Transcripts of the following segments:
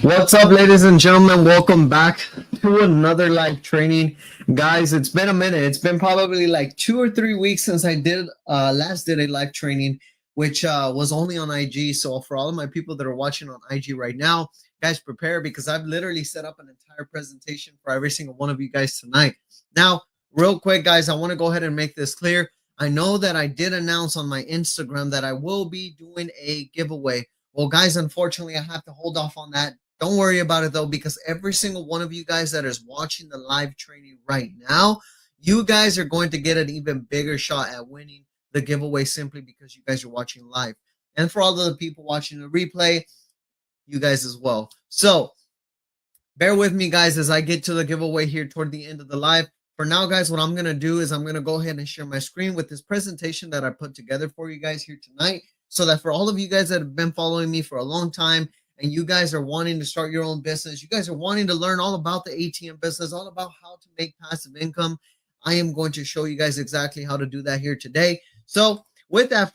What's up, ladies and gentlemen? Welcome back to another live training. Guys, it's been a minute. It's been probably like 2 or 3 weeks since I last did a live training, which was only on IG. So for all of my people that are watching on IG right now, guys, prepare because I've literally set up an entire presentation for every single one of you guys tonight. Now, real quick, guys, I want to go ahead and make this clear. I know that I did announce on my Instagram that I will be doing a giveaway. Well, guys, unfortunately, I have to hold off on that. Don't worry about it though, because every single one of you guys that is watching the live training right now, you guys are going to get an even bigger shot at winning the giveaway simply because you guys are watching live. And for all of the people watching the replay, you guys as well. So bear with me, guys, as I get to the giveaway here toward the end of the live. For now, guys, what I'm going to do is I'm going to go ahead and share my screen with this presentation that I put together for you guys here tonight, so that for all of you guys that have been following me for a long time, and you guys are wanting to start your own business, you guys are wanting to learn all about the ATM business, all about how to make passive income, I am going to show you guys exactly how to do that here today. So without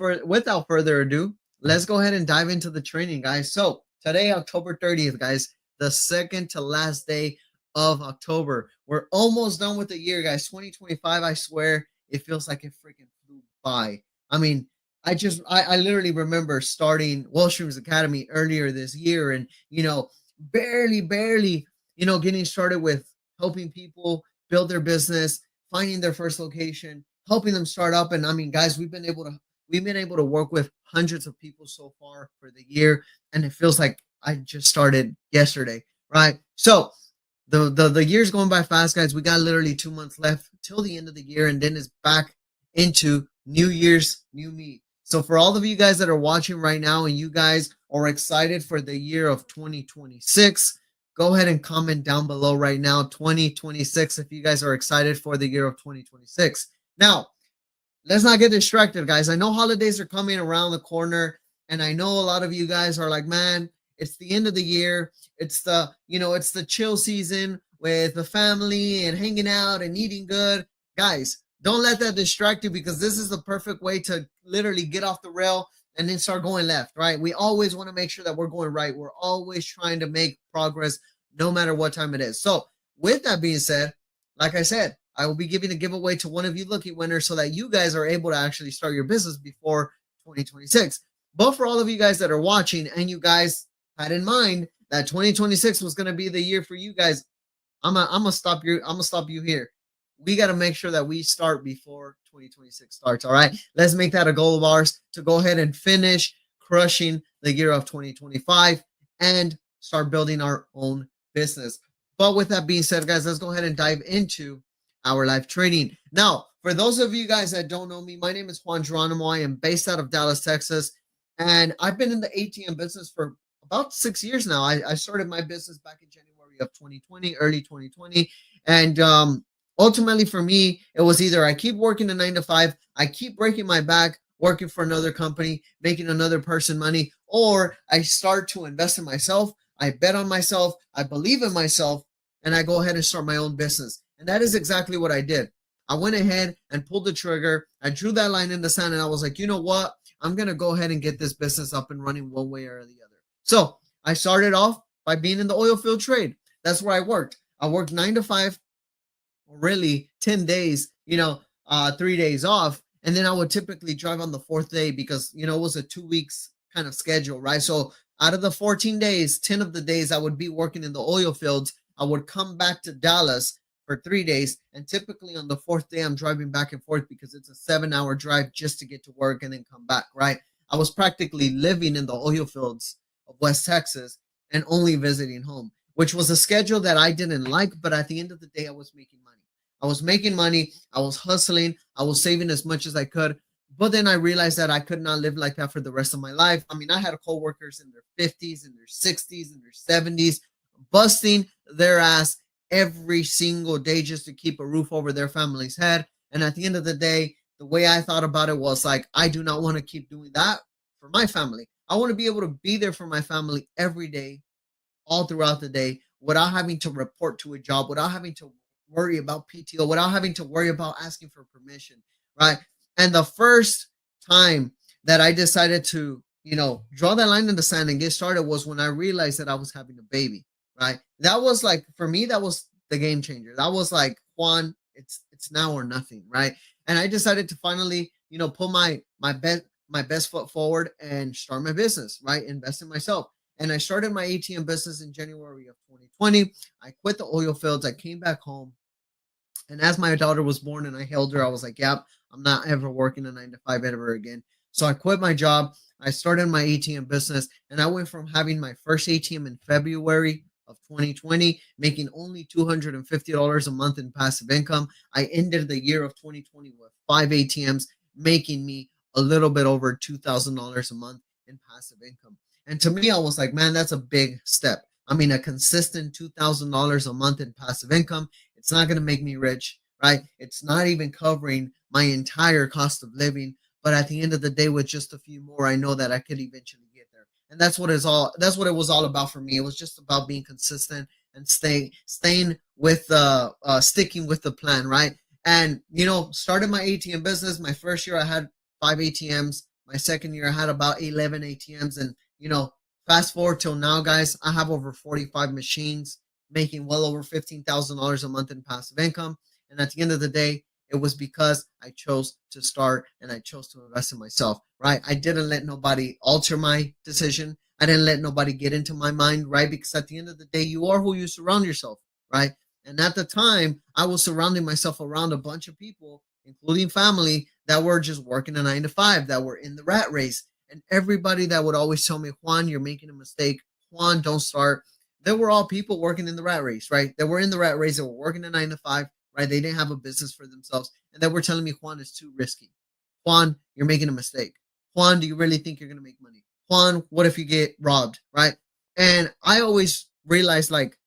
further ado, let's go ahead and dive into the training, guys. So today, October 30th, guys, the second to last day of October. We're almost done with the year, guys. 2025, I swear, it feels like it freaking flew by. I mean, I literally remember starting Wellstream's Academy earlier this year and, barely, getting started with helping people build their business, finding their first location, helping them start up. And I mean, guys, we've been able to work with hundreds of people so far for the year. And it feels like I just started yesterday, right? So the year's going by fast, guys. We got literally 2 months left till the end of the year, and then it's back into New Year's, new me. So for all of you guys that are watching right now and you guys are excited for the year of 2026, go ahead and comment down below right now, 2026, if you guys are excited for the year of 2026. Now, let's not get distracted, guys. I know holidays are coming around the corner, and I know a lot of you guys are like, man, it's the end of the year. It's the chill season with the family and hanging out and eating good. Guys, don't let that distract you, because this is the perfect way to literally get off the rail and then start going left, right? We always want to make sure that we're going right. We're always trying to make progress no matter what time it is. So with that being said, like I said, I will be giving a giveaway to one of you lucky winners so that you guys are able to actually start your business before 2026. But for all of you guys that are watching and you guys had in mind that 2026 was going to be the year for you guys, I'm gonna stop you here. We got to make sure that we start before 2026 starts. All right. Let's make that a goal of ours to go ahead and finish crushing the year of 2025 and start building our own business. But with that being said, guys, let's go ahead and dive into our live training. Now, for those of you guys that don't know me, my name is Juan Jeronimo. I am based out of Dallas, Texas, and I've been in the ATM business for about 6 years now. I started my business back in January of 2020, early 2020, and ultimately, for me, it was either I keep working a 9 to 5, I keep breaking my back working for another company, making another person money, or I start to invest in myself. I bet on myself. I believe in myself, and I go ahead and start my own business. And that is exactly what I did. I went ahead and pulled the trigger. I drew that line in the sand, and I was like, you know what? I'm going to go ahead and get this business up and running one way or the other. So I started off by being in the oil field trade. That's where I worked. I worked 9 to 5. Really 10 days, 3 days off. And then I would typically drive on the fourth day because, it was a 2 weeks kind of schedule, right? So out of the 14 days, 10 of the days I would be working in the oil fields. I would come back to Dallas for 3 days. And typically on the fourth day, I'm driving back and forth because it's a 7-hour drive just to get to work and then come back, right? I was practically living in the oil fields of West Texas and only visiting home, which was a schedule that I didn't like. But at the end of the day, I was making money. I was hustling, I was saving as much as I could. But then I realized that I could not live like that for the rest of my life. I mean, I had coworkers in their 50s, in their 60s, in their 70s, busting their ass every single day just to keep a roof over their family's head. And at the end of the day, the way I thought about it was like, I do not want to keep doing that for my family. I want to be able to be there for my family every day, all throughout the day, without having to report to a job, without having to worry about PTO, without having to worry about asking for permission, right? And the first time that I decided to, draw that line in the sand and get started was when I realized that I was having a baby, right? That was like, for me, that was the game changer. That was like, Juan, it's now or nothing, right? And I decided to finally, put my best foot forward and start my business, right? Invest in myself. And I started my ATM business in January of 2020. I quit the oil fields. I came back home. And as my daughter was born and I held her, I was like, yep, I'm not ever working a 9 to 5 ever again. So I quit my job. I started my ATM business, and I went from having my first ATM in February of 2020, making only $250 a month in passive income. I ended the year of 2020 with 5 ATMs, making me a little bit over $2,000 a month in passive income. And to me, I was like, man, that's a big step. I mean, a consistent $2,000 a month in passive income. It's not going to make me rich, right? It's not even covering my entire cost of living. But at the end of the day, with just a few more, I know that I could eventually get there. And that's what it was all about for me. It was just about being consistent and staying with sticking with the plan, right? And started my ATM business. My first year I had 5 ATMs. My second year I had about 11 ATMs. And fast forward till now, guys, I have over 45 machines, making well over $15,000 a month in passive income. And at the end of the day, it was because I chose to start and I chose to invest in myself, right? I didn't let nobody alter my decision. I didn't let nobody get into my mind, right? Because at the end of the day, you are who you surround yourself, right? And at the time, I was surrounding myself around a bunch of people, including family, that were just working a 9 to 5, that were in the rat race. And everybody that would always tell me, Juan, you're making a mistake. Juan, don't start. They were all people working in the rat race, right? They were in the rat race. They were working a 9 to 5, right? They didn't have a business for themselves. And they were telling me, Juan, it's too risky. Juan, you're making a mistake. Juan, do you really think you're going to make money? Juan, what if you get robbed, right? And I always realized, like,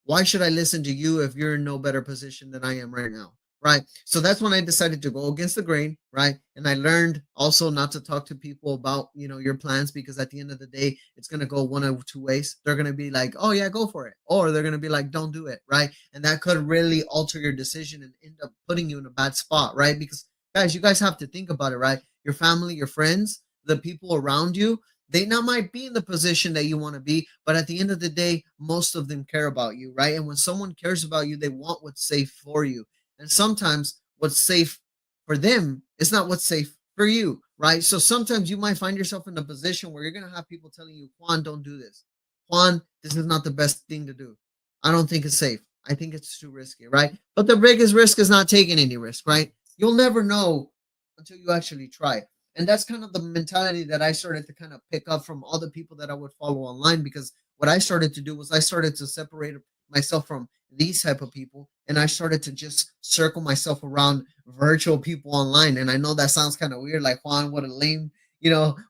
why should I listen to you if you're in no better position than I am right now? Right. So that's when I decided to go against the grain. Right. And I learned also not to talk to people about, your plans, because at the end of the day, it's going to go one of two ways. They're going to be like, oh, yeah, go for it. Or they're going to be like, don't do it. Right. And that could really alter your decision and end up putting you in a bad spot. Right. Because, guys, you guys have to think about it. Right. Your family, your friends, the people around you, they not might be in the position that you want to be, but at the end of the day, most of them care about you, right? And when someone cares about you, they want what's safe for you. And sometimes what's safe for them is not what's safe for you, right? So sometimes you might find yourself in a position where you're going to have people telling you, Juan, don't do this. Juan, this is not the best thing to do. I don't think it's safe. I think it's too risky, right? But the biggest risk is not taking any risk, right? You'll never know until you actually try. And that's kind of the mentality that I started to kind of pick up from all the people that I would follow online, because what I started to do was I started to separate myself from these type of people, and I started to just circle myself around virtual people online. And I know that sounds kind of weird, like, Juan, what a lame,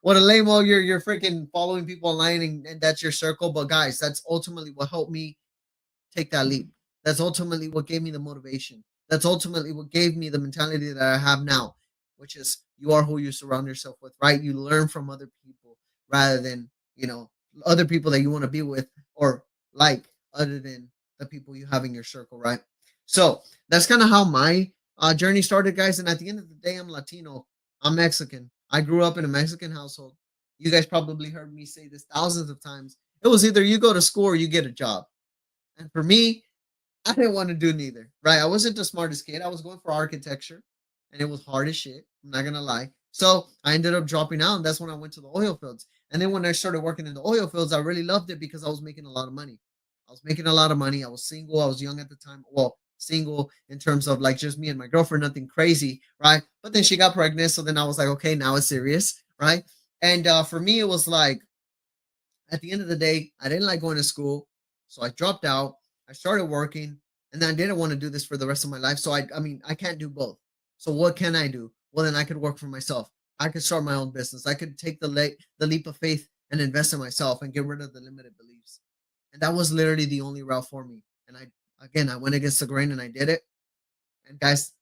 what a lame, oh, you're freaking following people online, and that's your circle. But guys, that's ultimately what helped me take that leap. That's ultimately what gave me the motivation. That's ultimately what gave me the mentality that I have now, which is you are who you surround yourself with, right? You learn from other people rather than, other people that you want to be with, or like, other than the people you have in your circle, right? So that's kind of how my journey started, guys. And at the end of the day, I'm Latino. I'm Mexican. I grew up in a Mexican household. You guys probably heard me say this thousands of times. It was either you go to school or you get a job. And for me, I didn't want to do neither, right? I wasn't the smartest kid. I was going for architecture, and it was hard as shit. I'm not gonna lie. So I ended up dropping out, and that's when I went to the oil fields. And then when I started working in the oil fields, I really loved it because I was making a lot of money. I was making a lot of money. I was single. I was young at the time. Well, single in terms of like just me and my girlfriend, nothing crazy, right? But then she got pregnant, so then I was like, okay, now it's serious, right? And for me, it was like, at the end of the day, I didn't like going to school, so I dropped out. I started working, and then I didn't want to do this for the rest of my life. So I mean, I can't do both. So what can I do? Well, then I could work for myself. I could start my own business. I could take the leap of faith and invest in myself and get rid of the limited beliefs. And that was literally the only route for me. And I went against the grain and I did it. And guys,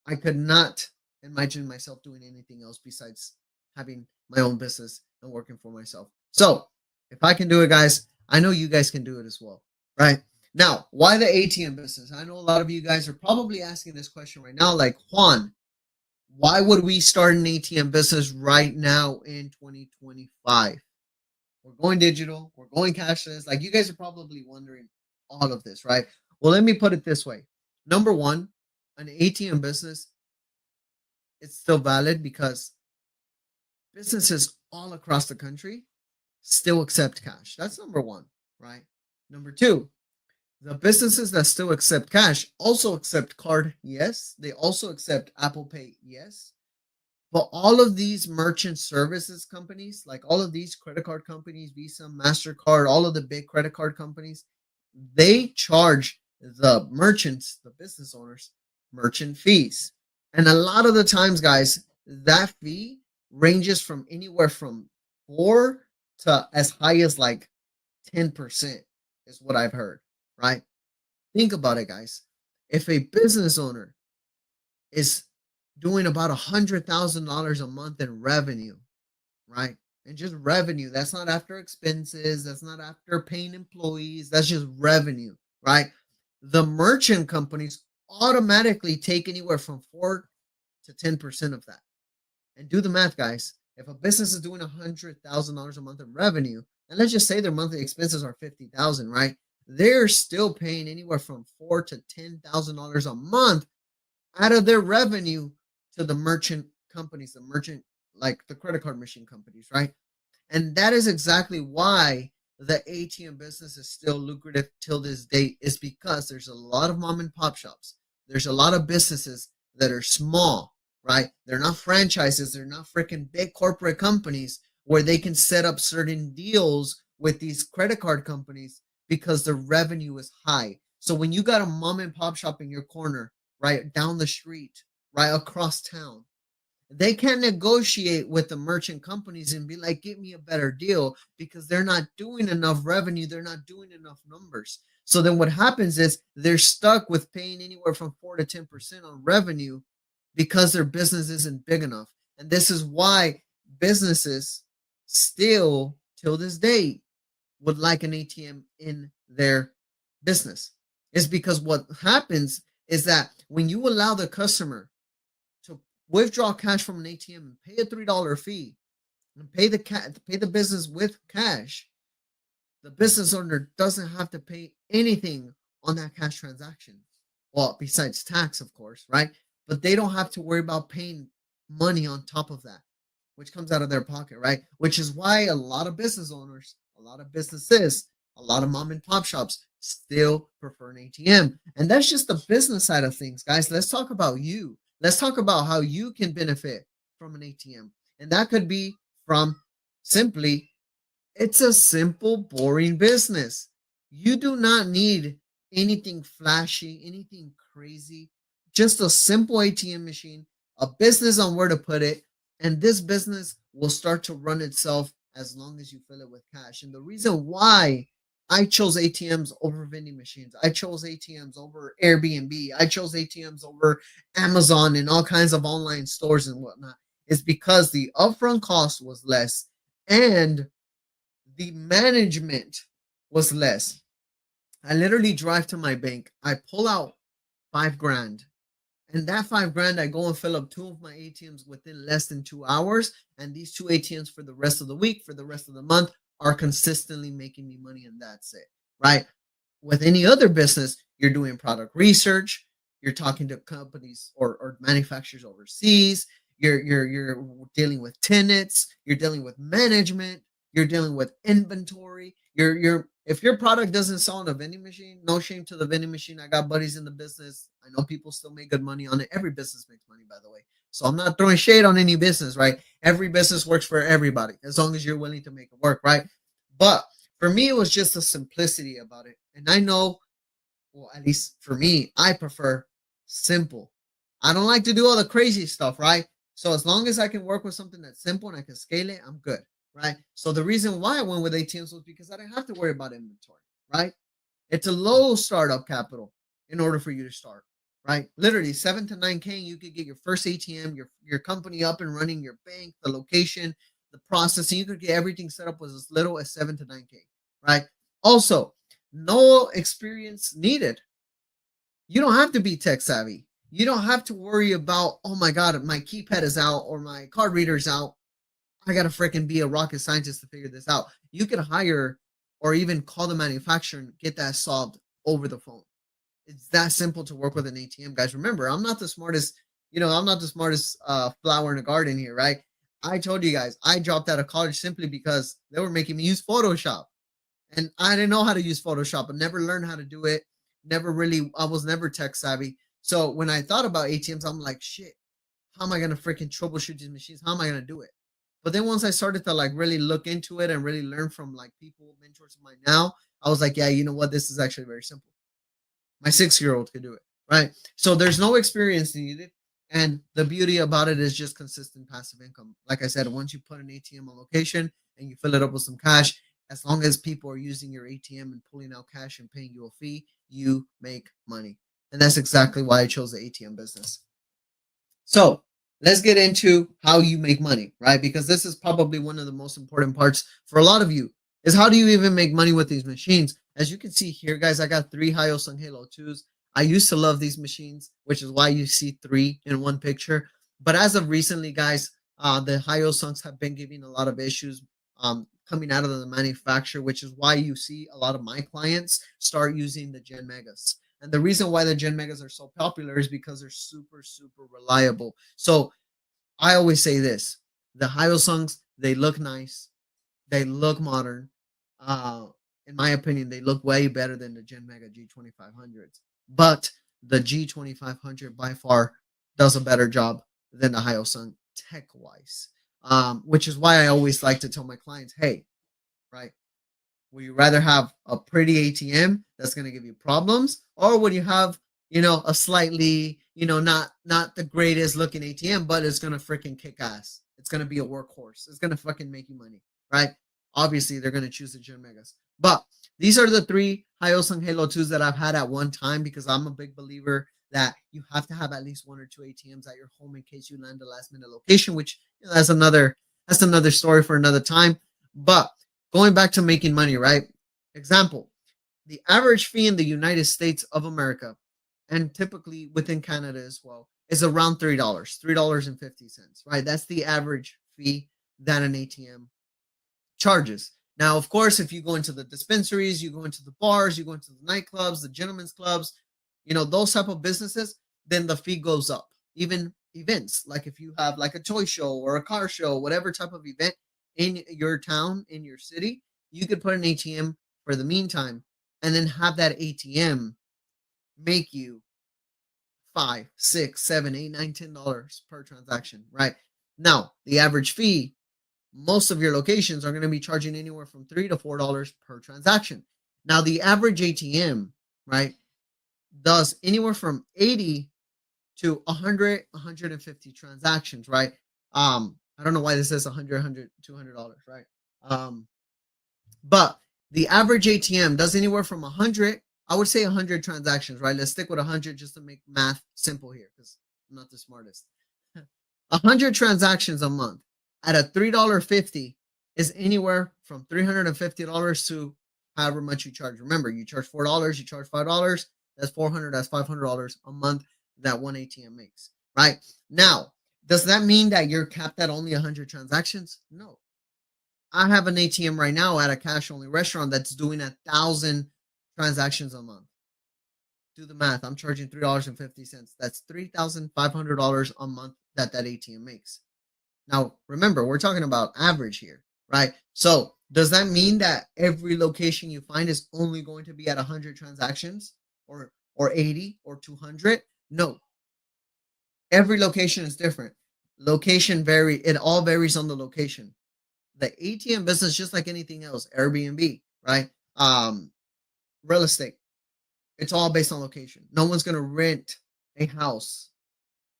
I could not imagine myself doing anything else besides having my own business and working for myself. So if I can do it, guys, I know you guys can do it as well, right? Now, why the ATM business? I know a lot of you guys are probably asking this question right now, like, Juan, Why would we start an ATM business right now in 2025? We're going digital, we're going cashless. Like, you guys are probably wondering all of this, right? Well, let me put it this way. Number one, an ATM business, it's still valid because businesses all across the country still accept cash. That's number one, right? Number two, the businesses that still accept cash also accept card, yes. They also accept Apple Pay, yes. But all of these merchant services companies, like all of these credit card companies, Visa, MasterCard, all of the big credit card companies, they charge the merchants, the business owners, merchant fees. And a lot of the times, guys, that fee ranges from anywhere from 4 to as high as like 10% is what I've heard, right? Think about it, guys. If a business owner is doing about $100,000 a month in revenue, right? And just revenue, that's not after expenses, that's not after paying employees, that's just revenue, right? The merchant companies automatically take anywhere from 4 to 10% of that. And do the math, guys. If a business is doing $100,000 a month in revenue, and let's just say their monthly expenses are $50,000, right? They're still paying anywhere from $4 to $10,000 a month out of their revenue to the merchant companies, the merchant, like the credit card machine companies, right? And that is exactly why the ATM business is still lucrative till this day, is because there's a lot of mom and pop shops. There's a lot of businesses that are small, right? They're not franchises. They're not freaking big corporate companies where they can set up certain deals with these credit card companies because the revenue is high. So when you got a mom and pop shop in your corner, right down the street, right across town, they can't negotiate with the merchant companies and be like, give me a better deal, because they're not doing enough revenue. They're not doing enough numbers. So then what happens is they're stuck with paying anywhere from 4 to 10% on revenue because their business isn't big enough. And this is why businesses still, till this day, would like an ATM in their business. Is because what happens is that when you allow the customer to withdraw cash from an ATM and pay a $3 fee and pay the business with cash, the business owner doesn't have to pay anything on that cash transaction. Well, besides tax, of course, right? But they don't have to worry about paying money on top of that, which comes out of their pocket, right? Which is why a lot of business owners, a lot of businesses, a lot of mom and pop shops still prefer an ATM. And that's just the business side of things, guys. Let's talk about you. Let's talk about how you can benefit from an ATM. And that could be from simply, it's a simple, boring business. You do not need anything flashy, anything crazy, just a simple ATM machine, a business on where to put it, and this business will start to run itself as long as you fill it with cash. And the reason why I chose ATMs over vending machines, I chose ATMs over Airbnb, I chose ATMs over Amazon and all kinds of online stores and whatnot, is because the upfront cost was less and the management was less. I literally drive to my bank, I pull out $5,000, and that $5,000, I go and fill up 2 of my ATMs within less than 2 hours. And these 2 ATMs for the rest of the week, for the rest of the month, are consistently making me money, and that's it, right? With any other business, you're doing product research, you're talking to companies or manufacturers overseas, you're dealing with tenants, you're dealing with management, you're dealing with inventory. You're if your product doesn't sell on a vending machine, no shame to the vending machine. I got buddies in the business. I know people still make good money on it. Every business makes money, by the way. So I'm not throwing shade on any business, right? Every business works for everybody as long as you're willing to make it work, right? But for me, it was just the simplicity about it. And I know, well, at least for me, I prefer simple. I don't like to do all the crazy stuff, right? So as long as I can work with something that's simple and I can scale it, I'm good, right? So the reason why I went with ATMs was because I didn't have to worry about inventory, right? It's a low startup capital in order for you to start, right? Literally 7 to 9K, you could get your first ATM, your company up and running, your bank, the location, the processing. You could get everything set up with as little as 7 to 9K, right? Also, no experience needed. You don't have to be tech savvy. You don't have to worry about, oh my God, my keypad is out or my card reader's out. I gotta freaking be a rocket scientist to figure this out. You can hire or even call the manufacturer and get that solved over the phone. It's that simple to work with an ATM, guys. Remember, I'm not the smartest, I'm not the smartest flower in the garden here, right? I told you guys, I dropped out of college simply because they were making me use Photoshop. And I didn't know how to use Photoshop. I never learned how to do it. I was never tech savvy. So when I thought about ATMs, I'm like, shit, how am I gonna freaking troubleshoot these machines? How am I gonna do it? But then once I started to like really look into it and really learn from like people, mentors of mine now, I was like, yeah, you know what? This is actually very simple. My 6-year-old could do it, right? So there's no experience needed. And the beauty about it is just consistent passive income. Like I said, once you put an ATM on location and you fill it up with some cash, as long as people are using your ATM and pulling out cash and paying you a fee, you make money. And that's exactly why I chose the ATM business. So let's get into how you make money, right? Because this is probably one of the most important parts for a lot of you is how do you even make money with these machines? As you can see here, guys, I got 3 Hyosung Halo 2s. I used to love these machines, which is why you see 3 in one picture. But as of recently, guys, the Hyosungs have been giving a lot of issues coming out of the manufacturer, which is why you see a lot of my clients start using the Gen Megas. And the reason why the Gen Megas are so popular is because they're super, super reliable. So I always say this, the Hyosungs, they look nice. They look modern. In my opinion, they look way better than the Gen Mega G2500s. But the G2500 by far does a better job than the Hyosung tech-wise. Which is why I always like to tell my clients, hey, right, would you rather have a pretty ATM that's going to give you problems, or would you have, a slightly, not the greatest looking ATM, but it's going to freaking kick ass. It's going to be a workhorse. It's going to fucking make you money, right? Obviously, they're going to choose the Gen Megas. But these are the 3 Hyosung Halo 2s that I've had at one time because I'm a big believer that you have to have at least 1 or 2 ATMs at your home in case you land a last minute location, which that's another story for another time. But going back to making money, right? Example, the average fee in the United States of America, and typically within Canada as well, is around $3, $3.50, right? That's the average fee that an ATM charges. Now, of course, if you go into the dispensaries, you go into the bars, you go into the nightclubs, the gentlemen's clubs, those type of businesses, then the fee goes up. Even events, like if you have like a toy show or a car show, whatever type of event in your town, in your city, you could put an ATM for the meantime and then have that ATM make you $5, $6, $7, $8, $9, $10 per transaction, right? Now, the average fee, most of your locations are going to be charging anywhere from $3 to $4 per transaction. Now, the average ATM, right, does anywhere from 80 to 100, 150 transactions, right? I don't know why this says 100, 100, $200, right? But the average ATM does anywhere from 100, I would say 100 transactions, right? Let's stick with 100 just to make math simple here because I'm not the smartest. 100 transactions a month at a $3.50 is anywhere from $350 to however much you charge. Remember, you charge $4, you charge $5, that's $400, that's $500 a month that one ATM makes, right? Now, does that mean that you're capped at only 100 transactions? No. I have an ATM right now at a cash-only restaurant that's doing 1,000 transactions a month. Do the math. I'm charging $3.50. That's $3,500 a month that ATM makes. Now, remember, we're talking about average here, right? So does that mean that every location you find is only going to be at 100 transactions or 80 or 200? No. Every location is different. It all varies on the location. The ATM business, just like anything else, Airbnb, right? Real estate, it's all based on location. No one's going to rent a house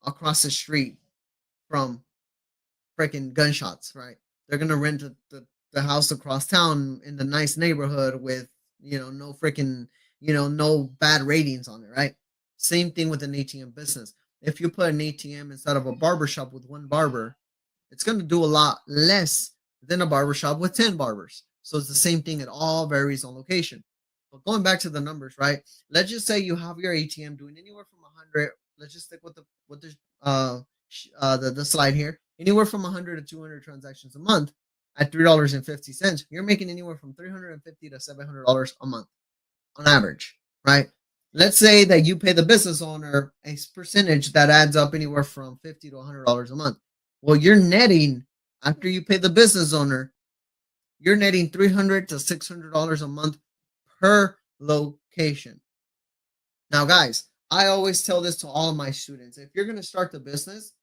across the street from freaking gunshots, right? They're going to rent the house across town in the nice neighborhood with, no freaking, no bad ratings on it, right? Same thing with an ATM business. If you put an ATM inside of a barbershop with 1 barber, it's going to do a lot less than a barbershop with 10 barbers. So it's the same thing. It all varies on location. But going back to the numbers, right? Let's just say you have your ATM doing anywhere from 100 let's just stick with the slide here. Anywhere from 100 to 200 transactions a month at $3.50, you're making anywhere from $350 to $700 a month on average, right? Let's say that you pay the business owner a percentage that adds up anywhere from $50 to $100 a month. Well, you're netting, after you pay the business owner, you're netting $300 to $600 a month per location. Now, guys, I always tell this to all of my students. If you're going to start the business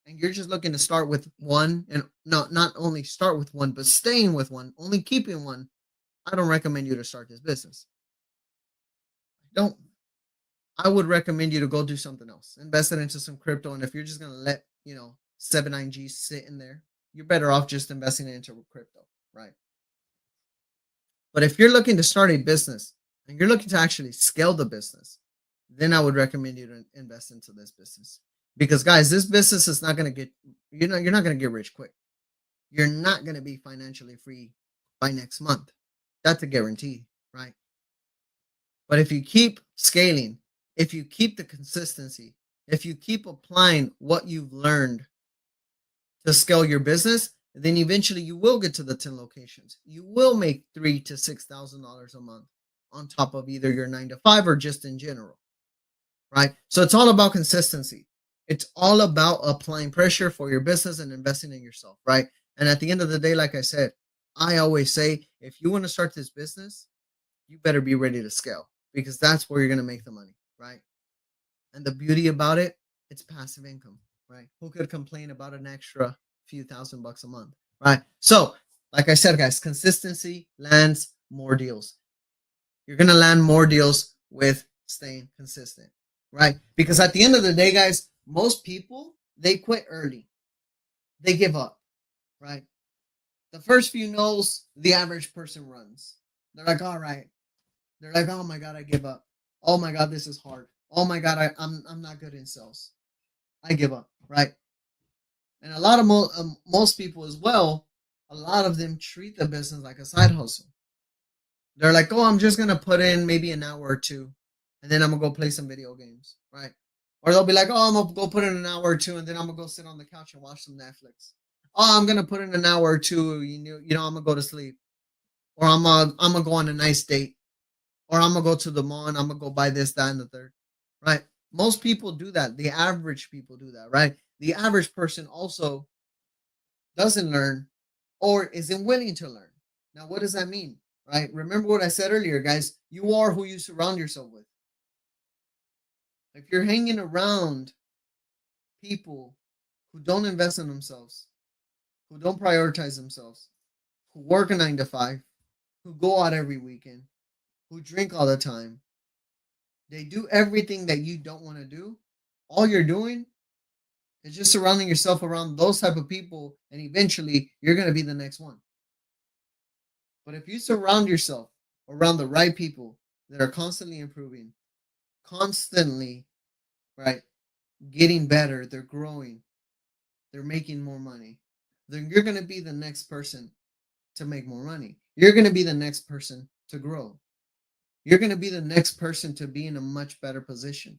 and you're just looking to start with one, and not only start with one, but staying with one, only keeping one, I don't recommend you to start this business. Don't. I would recommend you to go do something else. Invest it into some crypto. And if you're just going to let, 79G sit in there, you're better off just investing it into crypto, right? But if you're looking to start a business and you're looking to actually scale the business, then I would recommend you to invest into this business. Because guys, this business is not going to you're not going to get rich quick. You're not going to be financially free by next month. That's a guarantee, right? But if you keep scaling, if you keep the consistency, if you keep applying what you've learned to scale your business, then eventually you will get to the 10 locations. You will make $3,000 to $6,000 a month on top of either your 9 to 5 or just in general, right? So it's all about consistency. It's all about applying pressure for your business and investing in yourself, right? And at the end of the day, like I said, I always say, if you want to start this business, you better be ready to scale, because that's where you're going to make the money, right? And the beauty about it, it's passive income, right? Who could complain about an extra few $1,000 a month, right? So, like I said, guys, consistency lands more deals. You're going to land more deals with staying consistent, right? Because at the end of the day, guys, most people, they quit early. They give up, right? The first few no's, the average person runs. They're like, all right. They're like, oh my God, I give up. Oh my God, this is hard. Oh my God, I'm not good in sales. I give up, right? And a lot of most people as well, a lot of them treat the business like a side hustle. They're like, oh, I'm just going to put in maybe an hour or two, and then I'm going to go play some video games, right? Or they'll be like, oh, I'm going to go put in an hour or two, and then I'm going to go sit on the couch and watch some Netflix. Oh, I'm going to put in an hour or two, I'm going to go to sleep. Or I'm going to go on a nice date. Or I'm going to go to the mall and I'm going to go buy this, that, and the third, right? Most people do that. The average people do that, right? The average person also doesn't learn or isn't willing to learn. Now, what does that mean, right? Remember what I said earlier, guys. You are who you surround yourself with. If you're hanging around people who don't invest in themselves, who don't prioritize themselves, who work a 9 to 5, who go out every weekend, who drink all the time, they do everything that you don't want to do. All you're doing is just surrounding yourself around those type of people, and eventually you're going to be the next one. But if you surround yourself around the right people that are constantly improving, constantly, right, getting better, they're growing, they're making more money, then you're going to be the next person to make more money. You're going to be the next person to grow. You're going to be the next person to be in a much better position,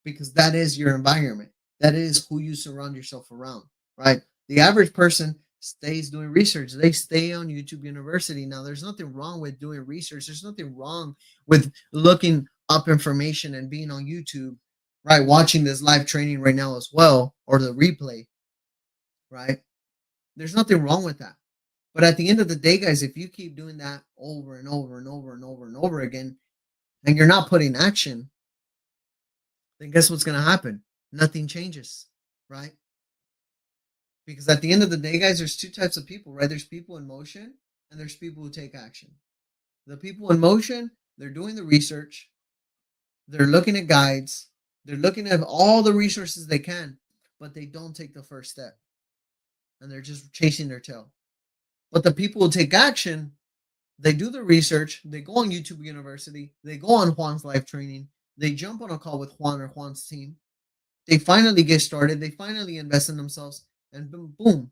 because that is your environment. That is who you surround yourself around, right? The average person stays doing research. They stay on YouTube University. Now, there's nothing wrong with doing research. There's nothing wrong with looking up information and being on YouTube, right? Watching this live training right now as well, or the replay, right? There's nothing wrong with that. But at the end of the day, guys, if you keep doing that over and over and over and over and over again, and you're not putting action, then guess what's going to happen? Nothing changes, right? Because at the end of the day, guys, there's two types of people, right? There's people in motion and there's people who take action. The people in motion, they're doing the research. They're looking at guides. They're looking at all the resources they can, but they don't take the first step. And they're just chasing their tail. But the people who take action, they do the research. They go on YouTube University. They go on Juan's live training. They jump on a call with Juan or Juan's team. They finally get started. They finally invest in themselves. And boom, boom,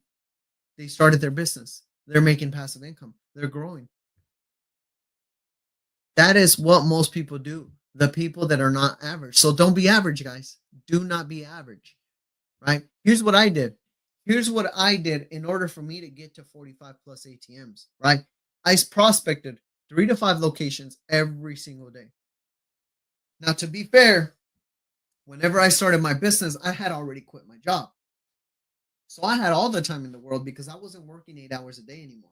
they started their business. They're making passive income. They're growing. That is what most people do. the people that are not average. So don't be average, guys. Do not be average, right? Here's what I did. Here's what I did in order for me to get to 45 plus ATMs, right? I prospected 3 to 5 locations every single day. Now, to be fair, whenever I started my business, I had already quit my job. So I had all the time in the world because I wasn't working 8 hours a day anymore.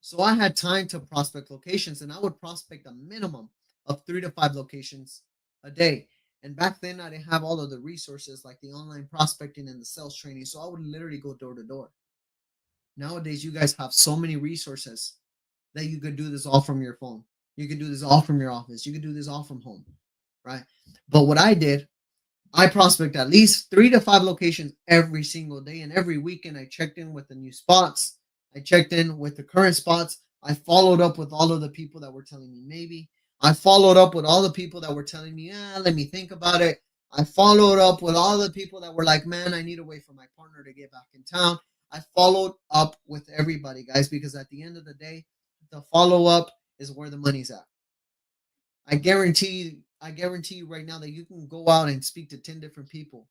So I had time to prospect locations, and I would prospect a minimum of 3 to 5 locations a day. And back then, I didn't have all of the resources like the online prospecting and the sales training. So I would literally go door to door. Nowadays, you guys have so many resources that you could do this all from your phone. You could do this all from your office. You could do this all from home, right? But what I did, I prospect at least 3 to 5 locations every single day. And every weekend, I checked in with the new spots. I checked in with the current spots. I followed up with all of the people that were telling me maybe. I followed up with all the people that were telling me, let me think about it. I followed up with all the people that were like, man, I need to wait for my partner to get back in town. I followed up with everybody, guys, because at the end of the day, the follow up is where the money's at. I guarantee you right now that you can go out and speak to 10 different people.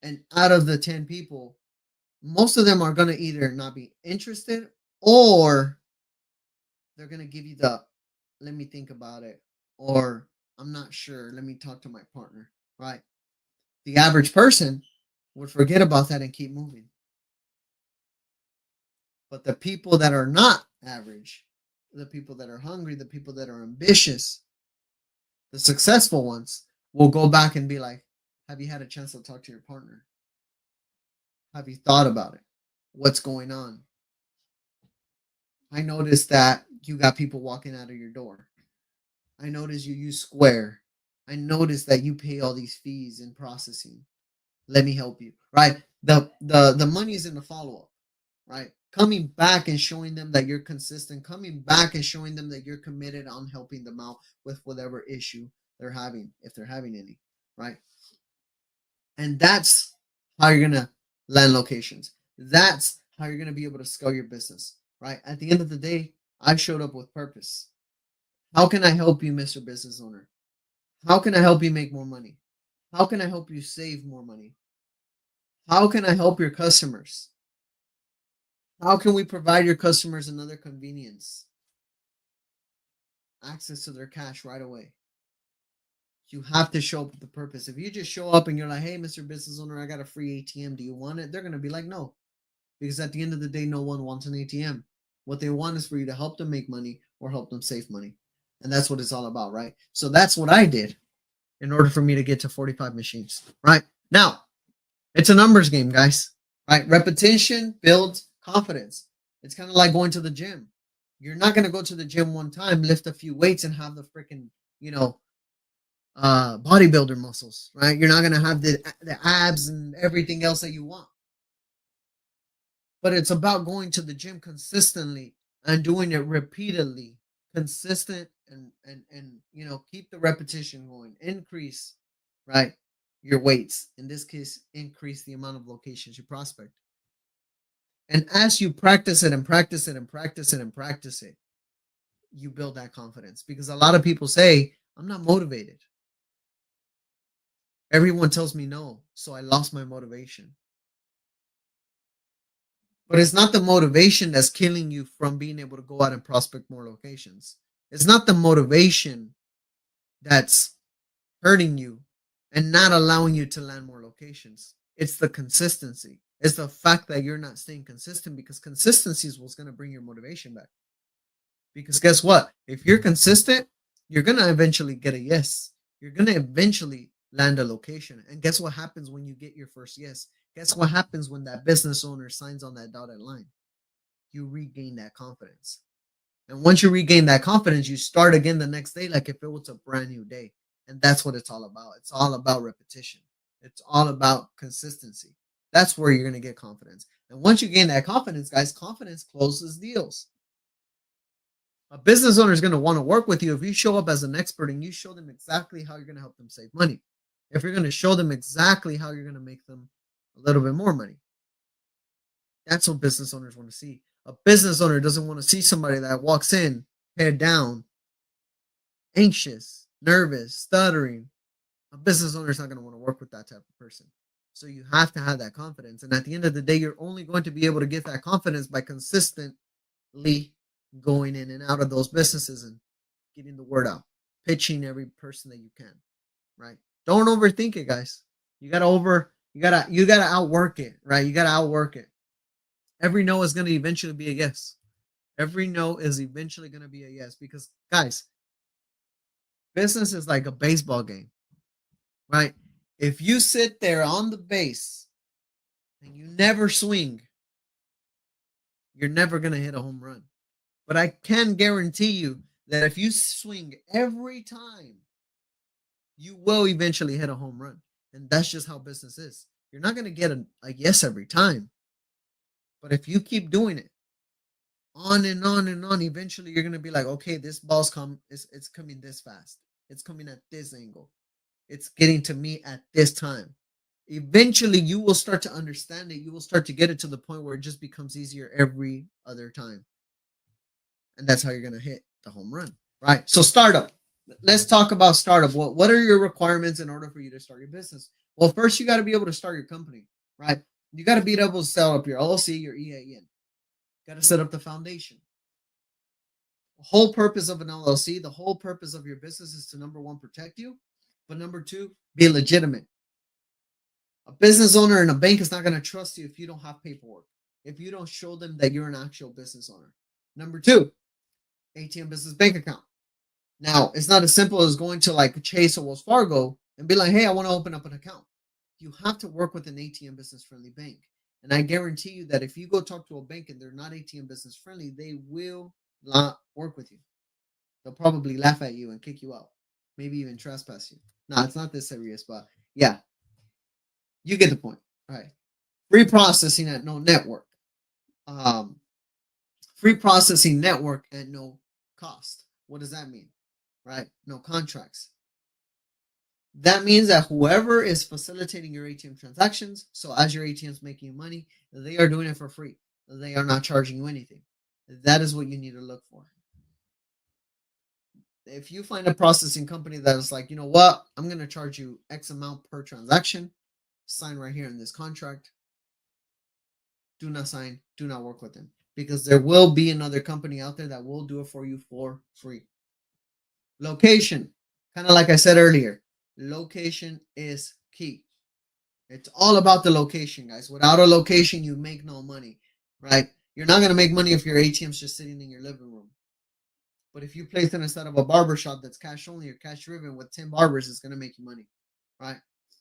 And out of the 10 people, most of them are going to either not be interested or they're going to give you the, let me think about it, or I'm not sure, let me talk to my partner, right? The average person would forget about that and keep moving. But the people that are not average, the people that are hungry, the people that are ambitious, the successful ones will go back and be like, have you had a chance to talk to your partner? Have you thought about it? What's going on? I noticed that you got people walking out of your door. I noticed you use Square. I noticed that you pay all these fees in processing. Let me help you. Right? The money is in the follow-up, right? Coming back and showing them that you're consistent, coming back and showing them that you're committed on helping them out with whatever issue they're having, if they're having any, right? And that's how you're gonna land locations. That's how you're gonna be able to scale your business, right? At the end of the day, I showed up with purpose. How can I help you, Mr. Business Owner? How can I help you make more money? How can I help you save more money? How can I help your customers? How can we provide your customers another convenience? Access to their cash right away. You have to show up with the purpose. If you just show up and you're like, hey, Mr. Business Owner, I got a free ATM. Do you want it? They're going to be like, no. Because at the end of the day, no one wants an ATM. What they want is for you to help them make money or help them save money. And that's what it's all about, right? So that's what I did in order for me to get to 45 machines, right? Now, it's a numbers game, guys, right? Repetition builds confidence. It's kind of like going to the gym. You're not going to go to the gym one time, lift a few weights, and have the freaking, bodybuilder muscles, right? You're not going to have the abs and everything else that you want. But it's about going to the gym consistently and doing it repeatedly, consistent and keep the repetition going. Increase, right, your weights. In this case, increase the amount of locations you prospect. And as you practice it and practice it and practice it and practice it, you build that confidence. Because a lot of people say, I'm not motivated. Everyone tells me no, so I lost my motivation. But it's not the motivation that's killing you from being able to go out and prospect more locations. It's not the motivation that's hurting you and not allowing you to land more locations. It's the consistency. It's the fact that you're not staying consistent, because consistency is what's going to bring your motivation back. Because guess what? If you're consistent, you're going to eventually get a yes. You're going to eventually land a location. And guess what happens when you get your first yes? Guess what happens when that business owner signs on that dotted line? You regain that confidence. And once you regain that confidence, you start again the next day like if it was a brand new day. And that's what it's all about. It's all about repetition. It's all about consistency. That's where you're going to get confidence. And once you gain that confidence, guys, confidence closes deals. A business owner is going to want to work with you if you show up as an expert and you show them exactly how you're going to help them save money. If you're going to show them exactly how you're going to make them a little bit more money. That's what business owners want to see. A business owner doesn't want to see somebody that walks in, head down, anxious, nervous, stuttering, a business owner is not going to want to work with that type of person. So you have to have that confidence. And at the end of the day, you're only going to be able to get that confidence by consistently going in and out of those businesses and getting the word out, pitching every person that you can, right? Don't overthink it, guys. You gotta outwork it, right? You gotta outwork it. Every no is gonna eventually be a yes. Every no is eventually gonna be a yes because, guys, business is like a baseball game, right? If you sit there on the base and you never swing, you're never gonna hit a home run. But I can guarantee you that if you swing every time, you will eventually hit a home run. And that's just how business is. You're not going to get a yes every time. But if you keep doing it on and on and on, eventually you're going to be like, okay, this ball's it's coming this fast. It's coming at this angle. It's getting to me at this time. Eventually you will start to understand it. You will start to get it to the point where it just becomes easier every other time. And that's how you're going to hit the home run, right? So startup. Let's talk about startup. What are your requirements in order for you to start your business? Well, first you got to be able to start your company, right? You got to be able to set up your LLC, your EIN. Got to set up the foundation. The whole purpose of an LLC, the whole purpose of your business is to, number one, protect you, but number two, be legitimate. A business owner and a bank is not going to trust you if you don't have paperwork, if you don't show them that you're an actual business owner. Number two, ATM business bank account. Now, it's not as simple as going to like Chase or Wells Fargo and be like, hey, I want to open up an account. You have to work with an ATM business friendly bank. And I guarantee you that if you go talk to a bank and they're not ATM business friendly, they will not work with you. They'll probably laugh at you and kick you out, maybe even trespass you. No, it's not this serious, but yeah, you get the point. All right. Free processing at no network. Free processing network at no cost. What does that mean? Right? No contracts. That means that whoever is facilitating your ATM transactions, so as your ATM is making money, they are doing it for free. They are not charging you anything. That is what you need to look for. If you find a processing company that is like, you know what, I'm going to charge you X amount per transaction, sign right here in this contract. Do not sign, do not work with them, because there will be another company out there that will do it for you for free. Location, kind of like I said earlier, location is key. It's all about the location, guys. Without a location, you make no money, right? You're not going to make money if your ATM's just sitting in your living room. But if you place it instead of a barber shop that's cash only or cash driven with 10 barbers, it's going to make you money, right?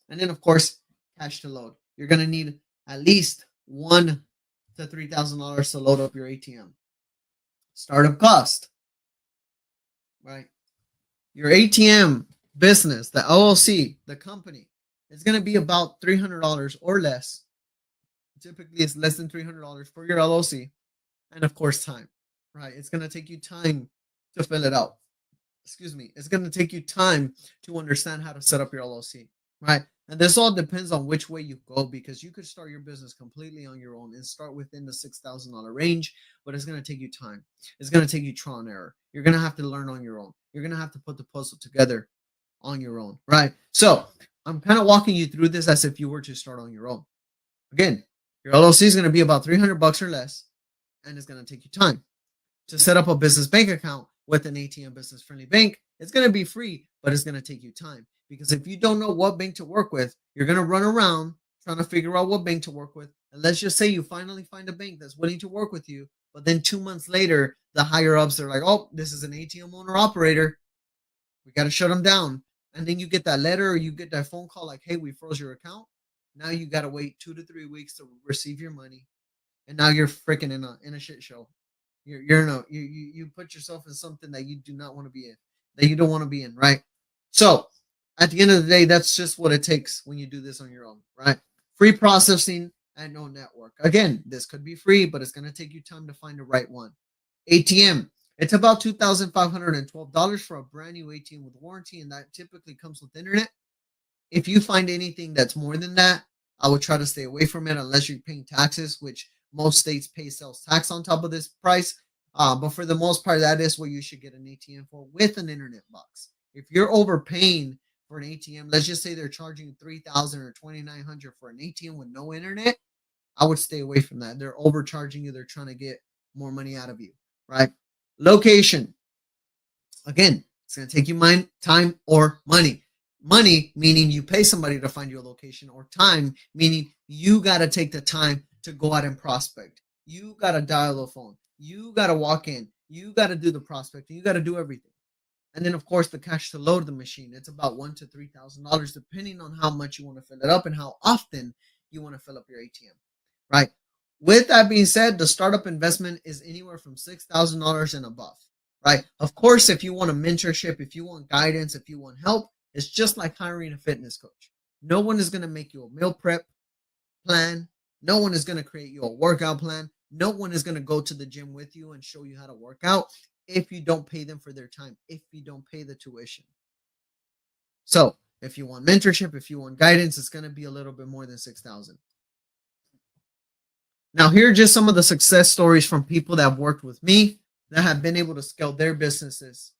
And then, of course, cash to load. You're going to need at least $1,000 to $3,000 to load up your ATM. Startup cost, right? Your ATM business, the LLC, the company, is going to be about $300 or less. Typically, it's less than $300 for your LLC. And of course, time, right? It's going to take you time to fill it out. Excuse me. It's going to take you time to understand how to set up your LLC, right? And this all depends on which way you go, because you could start your business completely on your own and start within the $6,000 range, but it's going to take you time. It's going to take you trial and error. You're going to have to learn on your own. You're going to have to put the puzzle together on your own, right? So I'm kind of walking you through this as if you were to start on your own. Again, your LLC is going to be about $300 or less, and it's going to take you time. To set up a business bank account with an ATM business friendly bank, it's going to be free, but it's going to take you time. Because if you don't know what bank to work with, you're going to run around trying to figure out what bank to work with. And let's just say you finally find a bank that's willing to work with you, but then 2 months later, the higher ups are like, oh, this is an ATM owner operator. We got to shut them down. And then you get that letter or you get that phone call like, hey, we froze your account. Now you got to wait 2 to 3 weeks to receive your money. And now you're freaking in a shit show. You put yourself in something that you do not want to be in, that you don't want to be in, right? So at the end of the day, that's just what it takes when you do this on your own, right? Free processing and no network. Again, this could be free, but it's going to take you time to find the right one. ATM. It's about $2,512 for a brand new ATM with warranty, and that typically comes with internet. If you find anything that's more than that, I would try to stay away from it unless you're paying taxes, which most states pay sales tax on top of this price. But for the most part, that is what you should get an ATM for with an internet box. If you're overpaying for an ATM, let's just say they're charging 3,000 or 2,900 for an ATM with no internet, I would stay away from that. They're overcharging you. They're trying to get more money out of you, right? Location. Again, it's going to take you time or money. Money meaning you pay somebody to find your location, or time meaning you got to take the time to go out and prospect. You got to dial the phone. You got to walk in. You got to do the prospecting. You got to do everything. And then, of course, the cash to load the machine. It's about $1,000 to $3,000, depending on how much you want to fill it up and how often you want to fill up your ATM, right? With that being said, the startup investment is anywhere from $6,000 and above, right? Of course, if you want a mentorship, if you want guidance, if you want help, it's just like hiring a fitness coach. No one is going to make you a meal prep plan. No one is going to create you a workout plan. No one is going to go to the gym with you and show you how to work out if you don't pay them for their time, if you don't pay the tuition. So if you want mentorship, if you want guidance, it's going to be a little bit more than 6,000. Now, here are just some of the success stories from people that have worked with me that have been able to scale their businesses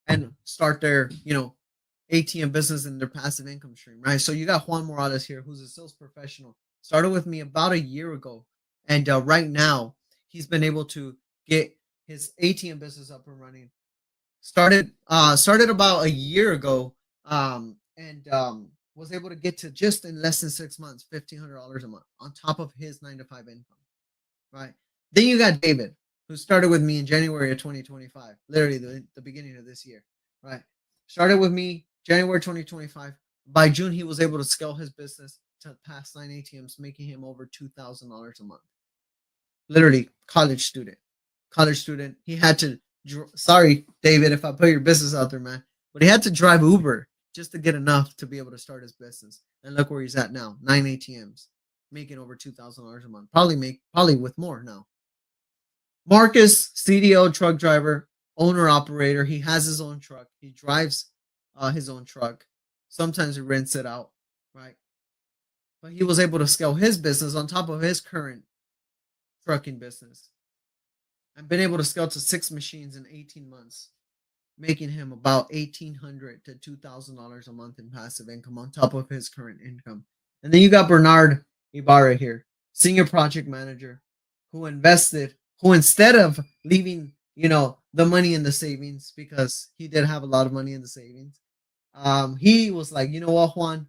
and start their, ATM business and their passive income stream, right? So you got Juan Morales here, who's a sales professional. Started with me about a year ago. And right now, he's been able to get his ATM business up and running. Started about a year ago, and was able to get to just in less than 6 months, $1,500 a month on top of his 9-to-5 income, right? Then you got David, who started with me in January of 2025, literally the beginning of this year, right? Started with me January 2025. By June, he was able to scale his business to past 9 ATMs, making him over $2,000 a month. Literally, college student. He had to, sorry, David, if I put your business out there, man, but he had to drive Uber just to get enough to be able to start his business. And look where he's at now, 9 ATMs, making over $2,000 a month. Probably with more now. Marcus, CDO, truck driver, owner operator. He has his own truck. He drives his own truck. Sometimes he rents it out, right? But he was able to scale his business on top of his current trucking business and been able to scale to 6 machines in 18 months, making him about $1,800 to $2,000 a month in passive income on top of his current income. And then you got Bernard Ibarra here, senior project manager, who instead of leaving, the money in the savings, because he did have a lot of money in the savings, he was like, you know what, Juan,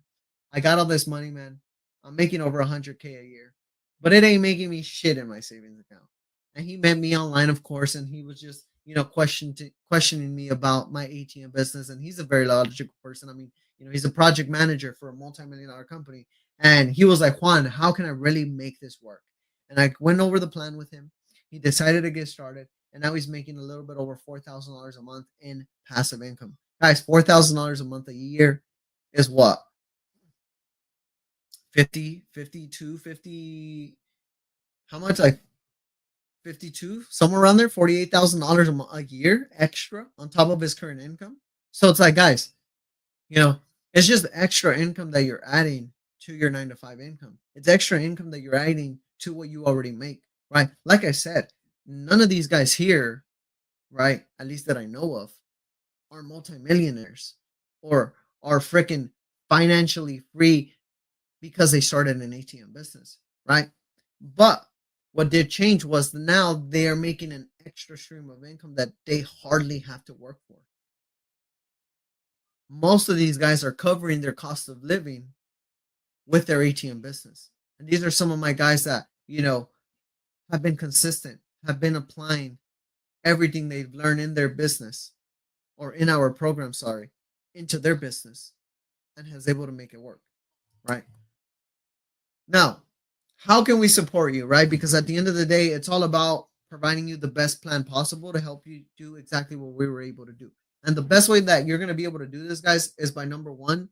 I got all this money, man. I'm making over $100K a year, but it ain't making me shit in my savings account. And he met me online, of course, and he was just, questioning me about my ATM business. And he's a very logical person. I mean, he's a project manager for a multi-million-dollar company. And he was like, Juan, how can I really make this work? And I went over the plan with him. He decided to get started. And now he's making a little bit over $4,000 a month in passive income. Guys, $4,000 a month a year is what? 50, how much? Like 52, somewhere around there, $48,000 a year extra on top of his current income. So it's like, guys, it's just extra income that you're adding to your 9-to-5 income. It's extra income that you're adding to what you already make, right? Like I said, none of these guys here, right, at least that I know of, are multimillionaires or are freaking financially free because they started an ATM business, right? But what did change was now they are making an extra stream of income that they hardly have to work for. Most of these guys are covering their cost of living with their ATM business. And these are some of my guys that, have been consistent, have been applying everything they've learned in their business or in our program, into their business and has able to make it work, right? Now, how can we support you, right? Because at the end of the day, it's all about providing you the best plan possible to help you do exactly what we were able to do. And the best way that you're going to be able to do this, guys, is by number one,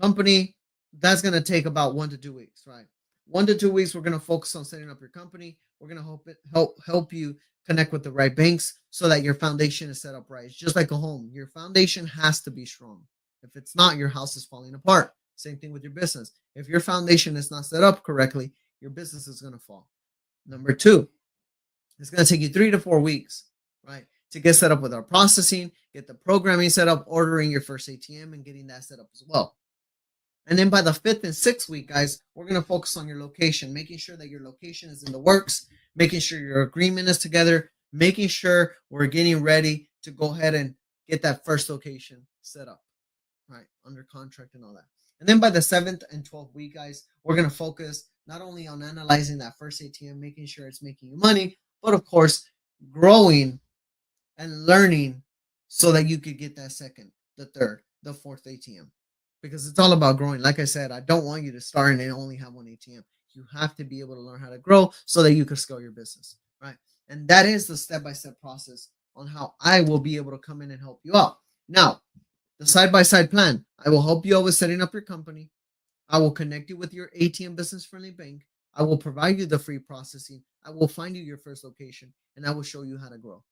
company. That's going to take about 1 to 2 weeks, right? 1 to 2 weeks, we're going to focus on setting up your company. We're going to help you connect with the right banks so that your foundation is set up right. It's just like a home. Your foundation has to be strong. If it's not, your house is falling apart. Same thing with your business. If your foundation is not set up correctly, your business is going to fall. Number two, it's going to take you 3 to 4 weeks, right, to get set up with our processing, get the programming set up, ordering your first ATM, and getting that set up as well. And then by the 5th and 6th week, guys, we're going to focus on your location, making sure that your location is in the works, making sure your agreement is together, making sure we're getting ready to go ahead and get that first location set up, right, under contract and all that. And then by the 7th and 12th week, guys, we're going to focus not only on analyzing that first ATM, making sure it's making you money, but of course, growing and learning so that you could get that second, the third, the fourth ATM. Because it's all about growing. Like I said, I don't want you to start and only have one ATM. You have to be able to learn how to grow so that you can scale your business, right? And that is the step-by-step process on how I will be able to come in and help you out. Now, the side-by-side plan, I will help you out with setting up your company. I will connect you with your ATM business-friendly bank. I will provide you the free processing. I will find you your first location, and I will show you how to grow.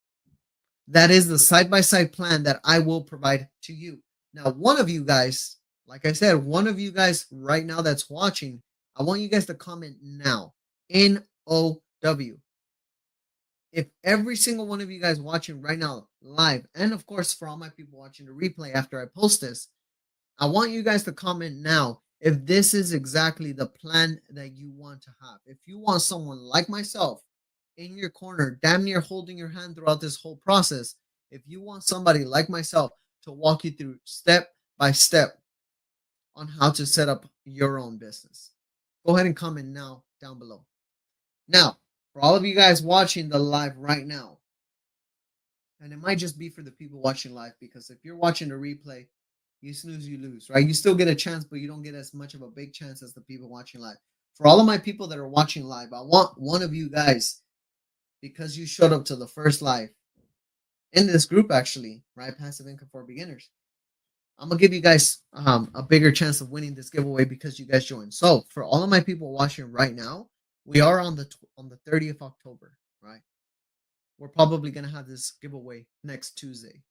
That is the side-by-side plan that I will provide to you. Now, one of you guys, like I said, one of you guys right now that's watching, I want you guys to comment now, NOW. If every single one of you guys watching right now live, and of course for all my people watching the replay after I post this, I want you guys to comment now if this is exactly the plan that you want to have. If you want someone like myself in your corner, damn near holding your hand throughout this whole process, if you want somebody like myself to walk you through step by step on how to set up your own business, go ahead and comment now down below. Now, for all of you guys watching the live right now, and it might just be for the people watching live, because if you're watching the replay, you snooze, you lose, right? You still get a chance, but you don't get as much of a big chance as the people watching live. For all of my people that are watching live, I want one of you guys, because you showed up to the first live in this group, actually, right? Passive Income for Beginners. I'm going to give you guys a bigger chance of winning this giveaway because you guys joined. So for all of my people watching right now, we are on the 30th of October, right? We're probably going to have this giveaway next Tuesday.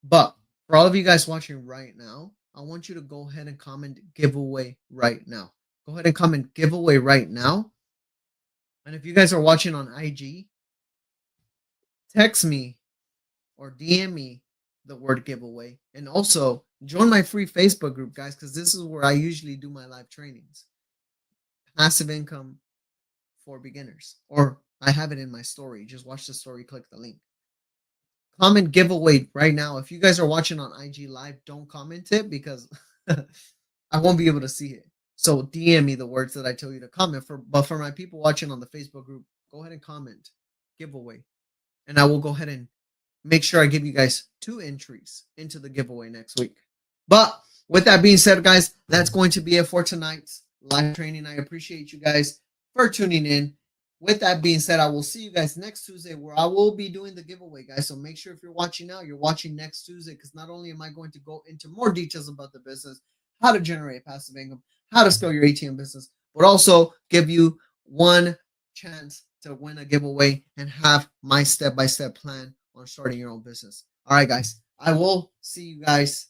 But for all of you guys watching right now, I want you to go ahead and comment giveaway right now. Go ahead and comment giveaway right now. And if you guys are watching on IG, text me or DM me the word giveaway. And also join my free Facebook group, guys, because this is where I usually do my live trainings. Passive Income for Beginners. Or I have it in my story. Just watch the story, click the link. Comment giveaway right now. If you guys are watching on IG Live, don't comment it because I won't be able to see it. So DM me the words that I tell you to comment. But for my people watching on the Facebook group, go ahead and comment giveaway. And I will go ahead and make sure I give you guys 2 entries into the giveaway next week. But with that being said, guys, that's going to be it for tonight's live training. I appreciate you guys for tuning in. With that being said, I will see you guys next Tuesday where I will be doing the giveaway, guys. So make sure if you're watching now, you're watching next Tuesday, because not only am I going to go into more details about the business, how to generate passive income, how to scale your ATM business, but also give you one chance to win a giveaway and have my step-by-step plan on starting your own business. All right, guys, I will see you guys